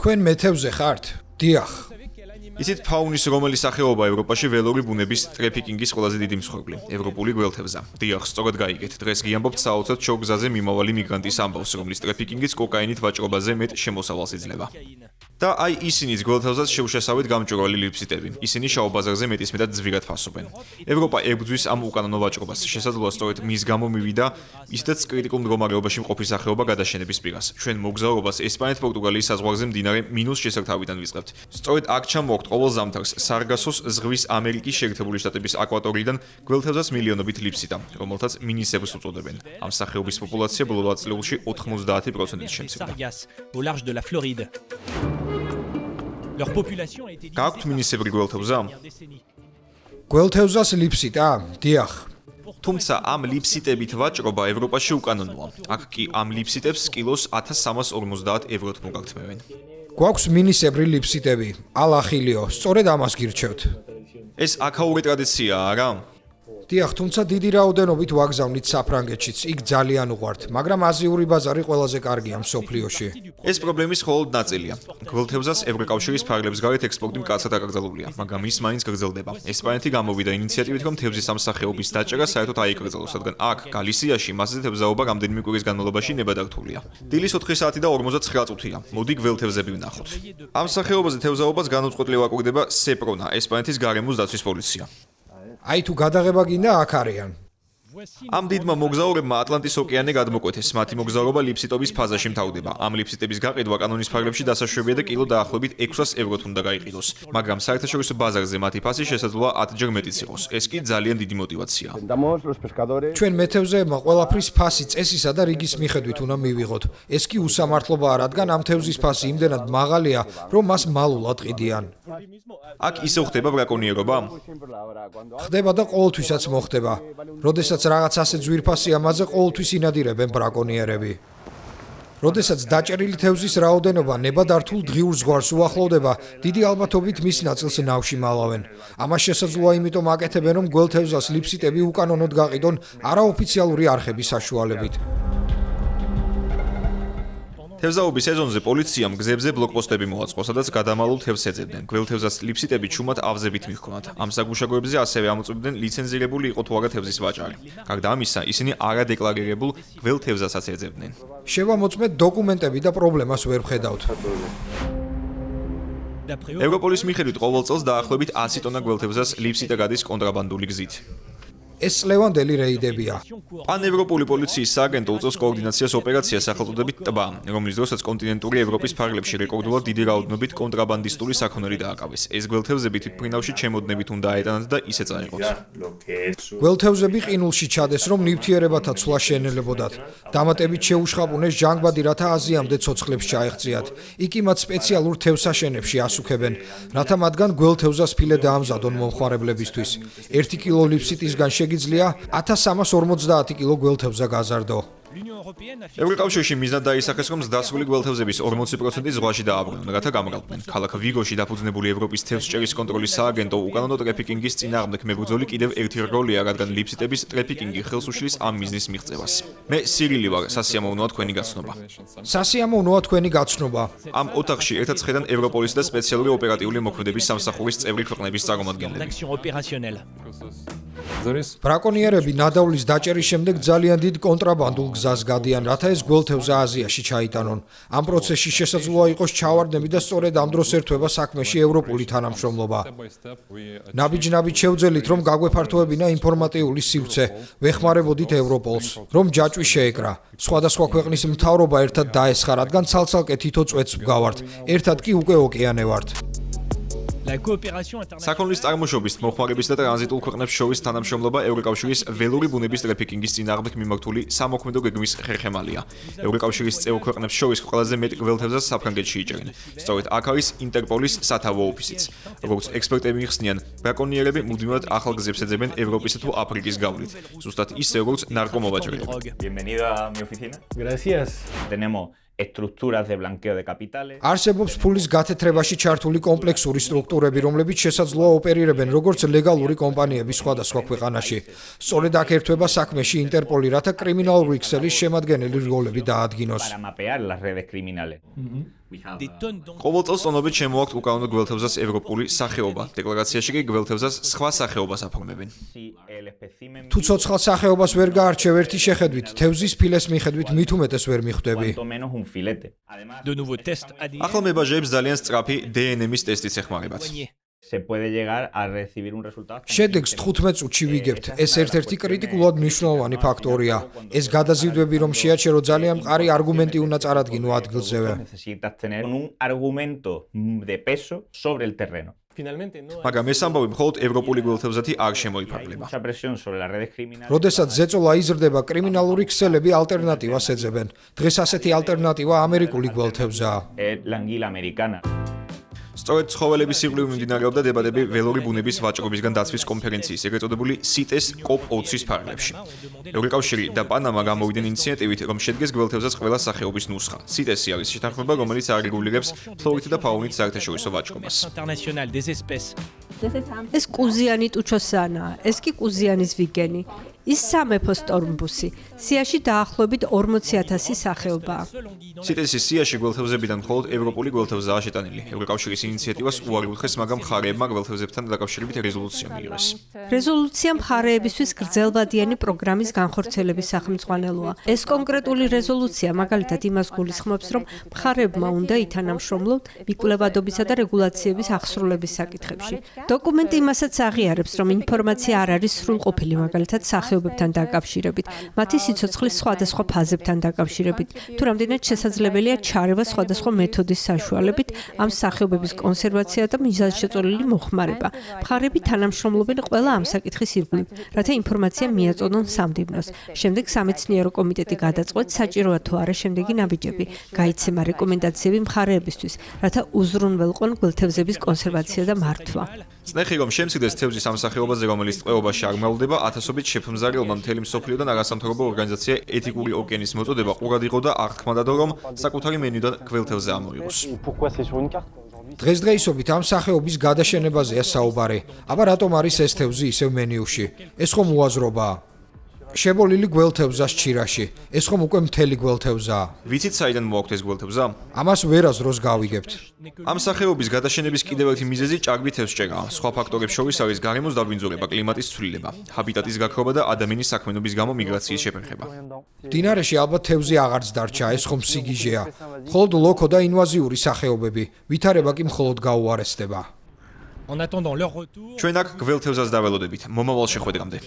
თქვენ მეთევზე ხართ? დიახ. იცით ფაუნის რომელი სახეობა ევროპაში ველური ბუნების ტრეფიკინგის ყველაზე დიდი მსხვერპლი ევროპული გველთევზა. დიახ, სწორად გაიგეთ. დღეს გიამბობთ საოცრად შორგზაზე მიმავალი მიგრანტის ამბავს, რომლის ტრეფიკინგიც კოკაინით ვაჭრობაზე მეტ შემოსავალს იძლევა. და აი ისინიც გველთევზას შეუშასავით გამჭვირვალე ლიფციტები. ისინი შავ ბაზარზე მეტისმეტად ძვირად ფასობენ. ევროპა ებრძვის ამ უკანონო ვაჭრობას. შესაძლოა სწორედ მის გამო მივიდა ისედაც კრიტიკულ მდგომარეობაში მყოფი სახეობა გადაშენების პირას. ჩვენ მოგზაურობას ესპანეთ-პორტუგალიის საზღვარზე მდინარე მინუს შესართავიდან ვიწყებთ. სწორედ აქ ჩამოვაყთ ყოველ ზამთარს სარგასოს ზღვის ამერიკის შეერთებული შტატების აკვატორიიდან გველთევზას მილიონობით ლიფციტა, რომელთაც მინისებრს უწოდებენ. ამ სახეობის პოპულაცია ბოლო 20 წლებში 90%-ით შემცირდა. გაქვთ მინისებრი გველთევზა? გველთევზას ლიფციტა? დიახ. თუმცა ამ ლიფციტებით ვაჭრობა ევროპაში უკანონოა. აქ კი ამ ლიფციტებს კილოს 1350 ევროთ მოგაგთმევენ. გვაქვს მინისებრი ლიფციტები, ალახილიო, სწორედ ამას გირჩევთ. ეს აქაური ტრადიციაა, არა? დიახ, თუმცა დიდი რაოდენობით ვაგზავნით საფრანგეთშიც, იქ ძალიან უყვართ, მაგრამ აზიური ბაზარი ყველაზე კარგია მსოფლიოში. ეს პრობლემის მხოლოდ ნაწილია. გველთევზას ევროკავშირის ფარგლებს გარეთ ექსპორტი მკაცრად აკრძალულია, მაგრამ ის მაინც გრძელდება. ესპანეთი გამოვიდა ინიციატივით, რომ თევზის ამ სახეობის დაჭერა საერთოდ აიკრძალოს, რადგან აქ, გალისიაში, მასზე თევზაობა რამდენიმე კვირის განმავლობაში ნებადართულია. დილის 4 საათი და 49 წუთია. მოდი გველთევზები ვნახოთ. ამ სახეობაზე თევზაობას განუწყვეტლივ აკვირდება სეპრონა, ესპანეთის გარემოს დაცვის პოლიცია. აი თუ გადაღება გინდა, აქ არიან. ამ დიდმა მოგზაურებმა ატლანტის ოკეანე გადმოკვეთეს. მათი მოგზაურობა ლიფციტობის ფაზაში მთავრდება. ამ ლიფციტების გაყიდვა კანონის ფარგლებში დასაშვებია და კილო დაახლოებით 600 ევროთ უნდა გაიყიდოს. მაგრამ საერთაშორისო ბაზარზე მათი ფასი შესაძლოა 10-ჯერ მეტიც იყოს. ეს კი ძალიან დიდი мотиваციაა. ჩვენ მეთევზეებმა ყველაფრის ფასი წესისა და რიგის მიხედვით უნდა მივიღოთ. ეს კი უსამართლობაა, რადგან ამ თევზის ფასი იმდენად მაღალია, რომ მას მალულად ყიდიან. აქ ისევ ხდება ბრაკონიერობა? ხდება და ყოველთვისაც მოხდება. როდესაც რაღაც ასე ძვირფასი ამაზე ყოველთვის ინადირებენ ბრაკონიერები. როდესაც დაჭერილი თევზის რაოდენობა ნებადართულ დღიურ ზღვარს უახლოვდება, დიდი ალბათობით მის ნაწილს ნავში მალავენ. ამას შესაძლოა იმიტომ აკეთებენ, რომ გველთევზას ლიფციტები უკანონოდ გაყიდონ არაოფიციალური არხების საშუალებით. თევზაობის სეზონზე პოლიციამ გზებზე ბლოკპოსტები მოაწყო, სადაც გადამალულ თევზს ეძებდნენ. გველთევზას ლიფციტები ჩუმად ავზებით მიჰქონათ. ამ საგუშაგოებზე ასევე ამოწმებდნენ ლიცენზირებული იყო თუ არა თევზის ვაჭარი. გარდა ამისა, ისინი არადეკლარირებულ გველთევზასაც ეძებდნენ. შევამოწმეთ დოკუმენტები და პრობლემას ვერ ვხედავთ. ევროპოლის მიხედვით ყოველ წელს დაახლოებით 100 ტონა გველთევზას ლიფციტა გადის კონტრაბანდული გზით. ეს წლევანდელი რეიდებია. პანევროპული პოლიციის სააგენტო უწევს კოორდინაციას ოპერაციას სახელწოდებით ტბა, რომლის დროსაც კონტინენტური ევროპის ფარგლებში რეკორდულად დიდი რაოდენობით კონტრაბანდისტული საქონელი დააკავეს. ეს გველთევზები თვითმფრინავში ჩემოდნებით უნდა აეტანათ და ისე წაეღოთ. გველთევზები ყინულში ჩადეს, რომ ნივთიერებათა ცვლა შეენელებოდათ. დამატებით შეუშხაპუნეს ჟანგბადი, რათა აზიამდე ცოცხლებს ჩაეღწიათ. იქ მათ სპეციალურ თევზსაშენებში ასუქებენ, რათა მათგან გველთევზას ფილე დაამზადონ მომხმარებლებისთვის. 1 კილო ლიფციტისგან შეგიძლია 1350 კილო გველთევზა გაზარდო. ევროკავშირში მიზნად დაისახეს, რომ ზრდასრული გველთევზების 40% ზღვაში დააბრუნონ, რათა გამრავლდნენ. ქალაქ ვიგოში დაფუძნებული ევროპის თევზჭერის კონტროლის სააგენტო უკანონო ტრეფიკინგის წინააღმდეგ მებრძოლი კიდევ ერთი რგოლია, რადგან ლიფციტების ტრეფიკინგი ხელს უშლის ამ მიზნის მიღწევას. მე სირილი ვარ, სასიამოვნოა თქვენი გაცნობა. სასიამოვნოა თქვენი გაცნობა. ამ ოთახში ერთად ხედან ევროპოლის და სპეციალური ოპერატიული მოქმედების სამსახურის წევრი ქვეყნების წარმომადგენლები. ბრაკონიერები ნადავლის დაჭერის შემდეგ ძალიან დიდ კონტრაბანდულ გზას გადიან, რათა ეს გველთევზა აზიაში ჩაიტანონ. ამ პროცესში შესაძლოა იყოს ჩავარდნები და სწორედ ამ დროს ერთვება საქმეში ევროპული თანამშრომლობა. ნაბიჯ-ნაბიჯ შევძელით, რომ გაგვეფართოებინა ინფორმატიული სივრცე, ვეხმარებოდით ევროპოლს, რომ ჯაჭვი შეეკრა. სხვადასხვა ქვეყნის მთავრობა ერთად დაესხა, რადგან ცალ-ცალკე თითო წვეთს ვგავართ, ერთად კი უკვე ოკეანე ვართ. საქონლის წარმოშობის, მოხმარების და ტრანზიტულ ქვეყნებს შორის თანამშრომლობა ევროკავშირის ველური ბუნების ტრეფიკინგის წინააღმდეგ მიმართული სამოქმედო გეგმის ხერხემალია. ევროკავშირის წევრ ქვეყნებს შორის ყველაზე მეტ გველთევზას საფრანგეთში იჭერენ. სწორედ აქ არის ინტერპოლის სათავო ოფისიც. როგორც ექსპერტები იხსნიან, ბრაკონიერები მუდმივად ახალ გზებს ეძებენ ევროპისა თუ აფრიკის გავლით. ზუსტად ისე, როგორც ნარკომოვაჭრეები. არსებობს ფულის გათეთრებაში ჩართული კომპლექსური სტრუქტურები, რომლებიც შესაძლოა ოპერირებენ როგორც ლეგალური კომპანიები სხვადასხვა ქვეყანაში. სწორედ აქ ერთვება საქმეში ინტერპოლი, რათა კრიმინალური ქსელის შემადგენელი რგოლები დაადგინოს. des tonnes d'engrais. ყოველ წელს ტონობით შემოაქვთ უკანონო გველთევზას ევროპული სახეობა. დეკლარაციაში კი გველთევზას სხვა სახეობას აფორმებენ. თუ ცოცხალ სახეობას ვერ გაარჩევ ერთი შეხედვით, თევზის ფილეს მიხედვით მით უმეტეს ვერ მიხვდები. De nouveaux tests ADN. ახალ მებაჟეებს ძალიან სწრაფი DNM-ის ტესტიც ეხმარებათ. Se puede llegar a recibir un resultado. შედეგს 15 წუთში ვიგებთ. ეს ერთ-ერთი კრიტიკულად მნიშვნელოვანი ფაქტორია. ეს გადაზიდვები რომ შეაჩერო ძალიან მყარი არგუმენტი უნდა წარადგინო ადგილზევე. Necesitas tener un argumento de peso sobre el terreno. Finalmente, no. მაგრამ ეს ამბავი მხოლოდ ევროპული გველთევზათი არ შემოიფარგლება. Mucha presión sobre las redes criminales. როდესაც ზეწოლა იზრდება, კრიმინალური ქსელები ალტერნატივას ეძებენ. დღეს ასეთი ალტერნატივა ამერიკული გველთევზაა. Es la anguila americana. სწორედ ცხოველების სიკვდილით მიმდინარეობდა დებატები ველური ბუნების ვაჭრობისგან დაცვის კონფერენციის, ეგრეთ წოდებული CITES COP20-ის ფარგლებში. ევროკავშირი და პანამა გამოვიდნენ ინიციატივით, რომ შედგეს გველთევზას ყველა სახეობის ნუსხა. CITES-ი არის შეთანხმება, რომელიც არეგულირებს ფლორით და ფაუნით საერთაშორისო ვაჭრობას. International des espèces. ეს კუზიანი ტუჩოსანაა, ეს კი კუზიანის ვიგენი. ის სამეფო სტორმბუსი. სიაში დაახლოებით 40,000 სახეობაა. CITES-ის სიაში გველთევზებიდან მხოლოდ ევროპული გველთევზაა შეტანილი. ევროკავშირის ინიციატივას უარი უთხრეს, მაგრამ მხარეებმა გველთევზებთან დაკავშირებით რეზოლუცია მიიღეს. რეზოლუცია მხარეებისთვის გრძელვადიანი პროგრამის განხორციელების სახელმძღვანელოა. ეს კონკრეტული რეზოლუცია მაგალითად იმას გულისხმობს, რომ მხარეებმა უნდა ითანამშრომლონ მიკვლევადობისა და რეგულაციების აღსრულების საკითხებში. დოკუმენტი იმასაც აღიარებს, რომ ინფორმაცია არ არის სრულყოფილი, მაგალითად სახეობებთან დაკავშირებით, მათი სიცოცხლის სხვადასხვა ფაზებთან დაკავშირებით, თუ რამდენად შესაძლებელია ჩარევა სხვადასხვა მეთოდის საშუალებით, ამ სახეობების კონსერვაცია და მიზანშეწონილი მოხმარება. მხარეები თანამშრომლობენ ყველა ამ საკითხის ირგვლივ, რათა ინფორმაცია მიაწოდონ სამდივნოს. შემდეგ სამეცნიერო კომიტეტი გადაწყვეტს, საჭიროა თუ არა შემდეგი ნაბიჯები, გაიცემა რეკომენდაციები მხარეებისთვის, რათა უზრუნველყონ გველთევზების კონსერვაცია და მართვა. წნეხი რომ შემცირდეს თევზის ამ სახეობაზე, რომელიც ტყვეობაში არ მრავლდება, ათასობით შეფმზარელმა მთელი მსოფლიოდან არასამთავრობო ორგანიზაცია ეთიკური ოკეანის მოწოდება ყურად იყო და აღთქმადადო, რომ საკუთარი მენიუდან გველთევზა ამოიღოს. დღესდღეობით ამ სახეობის გადაშენებაზეა საუბარი. აბა რატომ არის ეს თევზი ისევ მენიუში? ეს ხომ უაზრობაა? შებოლილი გველთევზას ჩირაში. ეს ხომ უკვე მთელი გველთევზაა. ვიცით საიდან მოაქვთ ეს გველთევზა? ამას ვერასდროს გავიგებთ. ამ სახეობის გადაშენების კიდევ ერთი მიზეზი ჭარბი თევზჭერაა. სხვა ფაქტორებს შორის არის გარემოს დაბინძურება, კლიმატის ცვლილება, ჰაბიტატის გაქრობა და ადამიანის საქმიანობის გამო მიგრაციის შეფერხება. მდინარეში ალბათ თევზი აღარც დარჩა, ეს ხომ სიგიჟეა. მხოლოდ ლოქო და ინვაზიური სახეობები, ვითარება კი მხოლოდ გაუარესდება. En attendant leur retour. ჩვენ აქ გველთევზას დაველოდებით. მომავალ შეხვედრამდე.